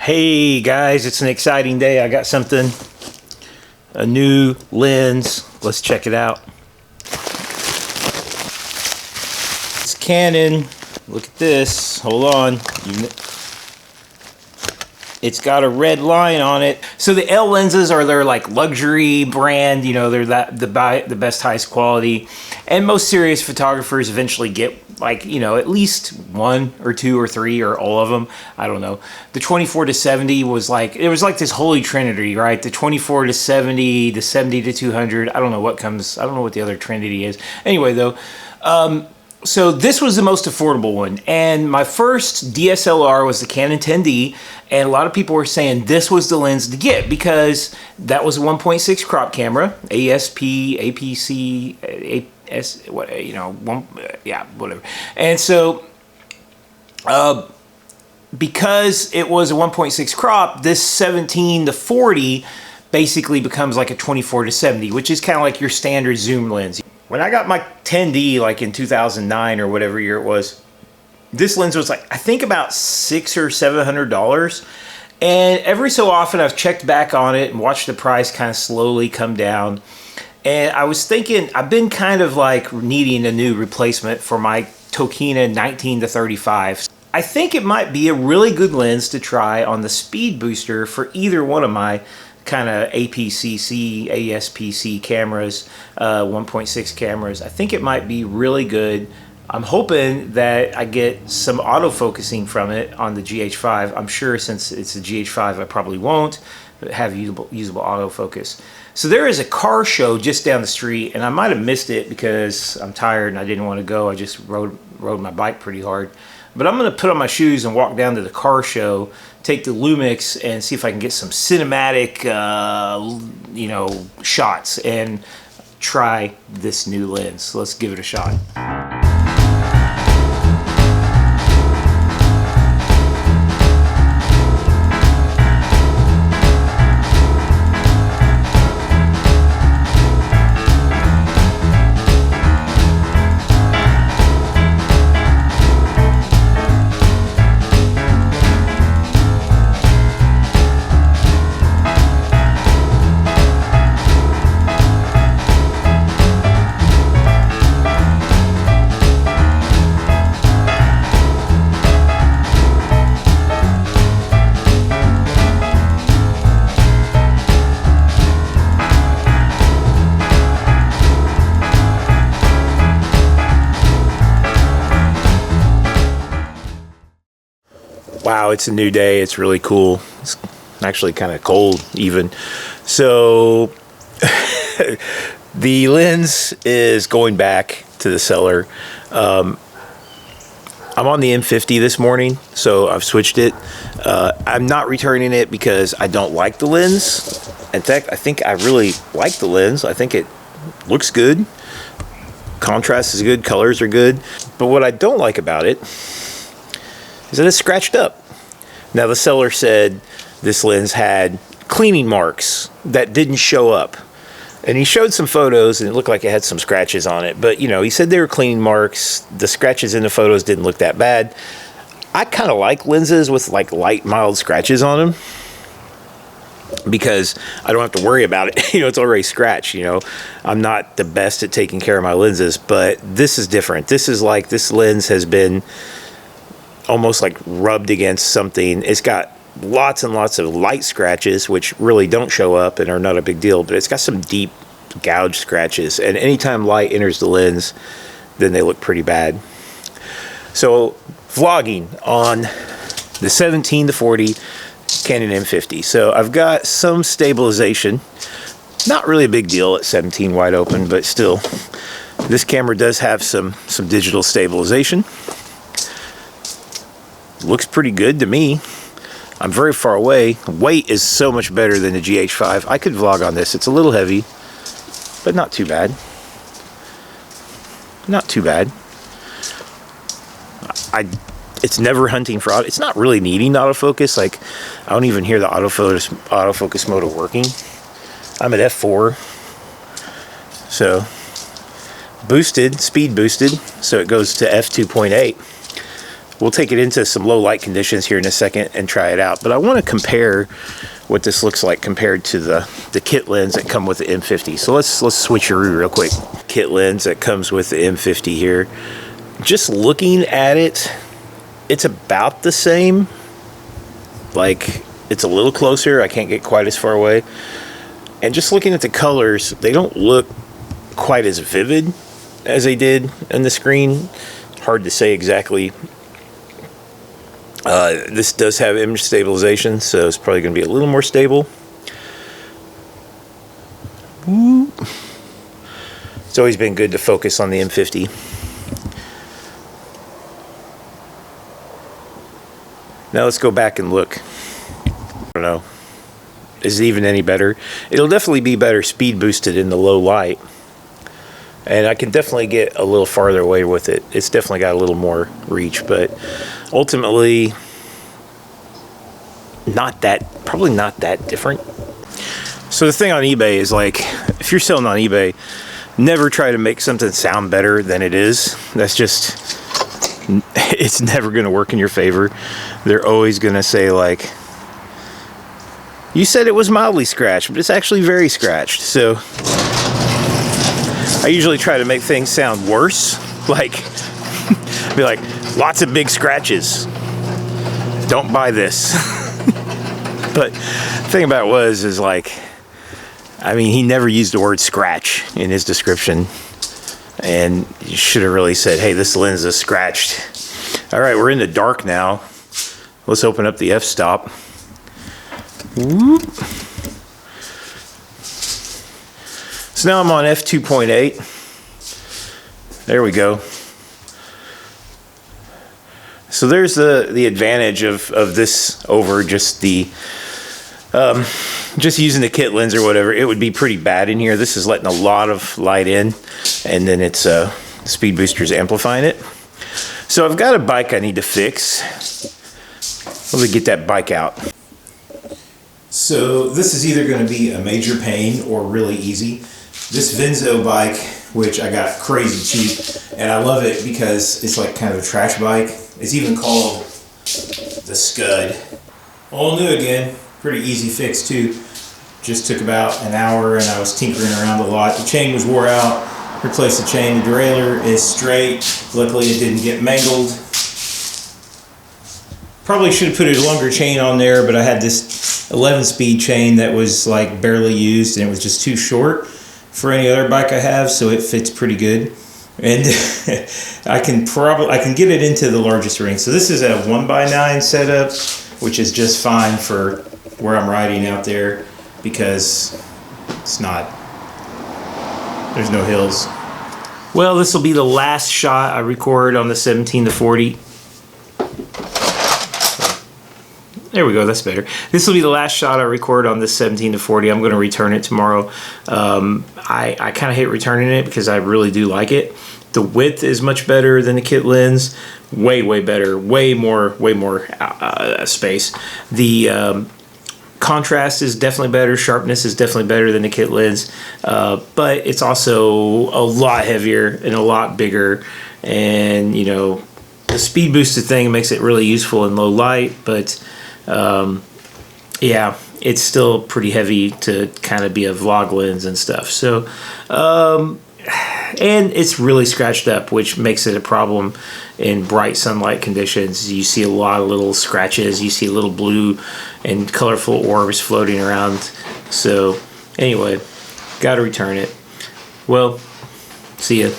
Hey guys, it's an exciting day. I got something, a new lens. Let's check it out. It's Canon. Look at this. Hold on. It's got a red line on it. So the L lenses are their like luxury brand. You know, they're the best, highest quality. And most serious photographers eventually get like, you know, at least one or two or three or all of them. I don't know. The 24 to 70 was like, it was like this holy trinity, right? The 24 to 70, the 70 to 200. I don't know what comes, I don't know what the other trinity is. Anyway, though, so this was the most affordable one, and my first DSLR was the Canon 10D, and a lot of people were saying this was the lens to get because that was a 1.6 crop camera, ASP, APC, AS, what, you know, yeah, whatever. And so, because it was a 1.6 crop, this 17 to 40 basically becomes like a 24 to 70, which is kind of like your standard zoom lens. When I got my 10D, like in 2009 or whatever year it was, this lens was like, I think about $600 or $700. And every so often I've checked back on it and watched the price kind of slowly come down. And I was thinking, I've been kind of like needing a new replacement for my Tokina 19 to 35. I think it might be a really good lens to try on the speed booster for either one of my kind of APCC, ASPC cameras, 1.6 cameras. I think it might be really good. I'm hoping that I get some autofocusing from it on the GH5. I'm sure since it's a GH5, I probably won't have usable autofocus. So there is a car show just down the street, and I might have missed it because I'm tired and I didn't want to go. I just rode my bike pretty hard. But I'm going to put on my shoes and walk down to the car show, take the Lumix, and see if I can get some cinematic, you know, shots and try this new lens. Let's give it a shot. Wow, it's a new day. It's really cool. It's actually kind of cold even. So the lens is going back to the seller. I'm on the M50 this morning, so I've switched it. I'm not returning it because I don't like the lens. In fact, I think I really like the lens. I think it looks good. Contrast is good, colors are good. But what I don't like about it is that it's scratched up. Now the seller said this lens had cleaning marks that didn't show up. And he showed some photos and it looked like it had some scratches on it. But you know, he said they were cleaning marks. The scratches in the photos didn't look that bad. I kind of like lenses with like light, mild scratches on them because I don't have to worry about it. You know, it's already scratched, you know. I'm not the best at taking care of my lenses, but this is different. This is like, this lens has been almost like rubbed against something. It's got lots and lots of light scratches, which really don't show up and are not a big deal, but it's got some deep gouge scratches. And anytime light enters the lens, then they look pretty bad. So vlogging on the 17 to 40 Canon M50. So I've got some stabilization. Not really a big deal at 17 wide open, but still, this camera does have some digital stabilization. Looks pretty good to me. I'm very far away. Weight is so much better than the GH5. I could vlog on this. It's a little heavy, but not too bad. Not too bad. It's never hunting for auto. It's not really needing autofocus. Like, I don't even hear the autofocus motor working. I'm at f4. So, boosted, speed boosted. So it goes to f2.8. We'll take it into some low light conditions here in a second and try it out. But I want to compare what this looks like compared to the kit lens that come with the M50. So let's switcheroo real quick. Kit lens that comes with the M50 here. Just looking at it, it's about the same. Like, it's a little closer. I can't get quite as far away. And just looking at the colors, they don't look quite as vivid as they did in the screen. Hard to say exactly. This does have image stabilization, so it's probably going to be a little more stable. Woo. It's always been good to focus on the M50. Now let's go back and look. I don't know. Is it even any better? It'll definitely be better speed boosted in the low light. And I can definitely get a little farther away with it. It's definitely got a little more reach, but ultimately probably not that different. So the thing on eBay is, like, if you're selling on eBay, never try to make something sound better than it is. That's just, it's never going to work in your favor. They're always going to say, like, you said it was mildly scratched, but it's actually very scratched. So I usually try to make things sound worse. Like, be like, lots of big scratches. Don't buy this. But the thing about it is like, I mean, he never used the word scratch in his description. And you should have really said, hey, this lens is scratched. All right, we're in the dark now. Let's open up the f-stop. Whoop. So now I'm on f2.8. There we go. So there's the advantage of this over just the just using the kit lens or whatever. It would be pretty bad in here. This is letting a lot of light in, and then it's speed booster's amplifying it. So I've got a bike I need to fix. Let me get that bike out. So this is either going to be a major pain or really easy. This Venzo bike, which I got crazy cheap, and I love it because it's like kind of a trash bike. It's even called the Scud. All new again, pretty easy fix too. Just took about an hour and I was tinkering around a lot. The chain was wore out, replaced the chain. The derailleur is straight. Luckily it didn't get mangled. Probably should have put a longer chain on there, but I had this 11-speed chain that was like barely used and it was just too short for any other bike I have, so it fits pretty good. And I can get it into the largest ring. So this is a 1x9 setup, which is just fine for where I'm riding out there because there's no hills. Well, this will be the last shot I record on the 17-40. There we go, that's better. This will be the last shot I record on this 17-40. I'm going to return it tomorrow. I kind of hate returning it because I really do like it. The width is much better than the kit lens. Way better. Way more space. The contrast is definitely better. Sharpness is definitely better than the kit lens. But it's also a lot heavier and a lot bigger. And, you know, the speed boosted thing makes it really useful in low light. But yeah, it's still pretty heavy to kind of be a vlog lens and stuff. So, and it's really scratched up, which makes it a problem in bright sunlight conditions. You see a lot of little scratches. You see little blue and colorful orbs floating around. So anyway, got to return it. Well, see ya.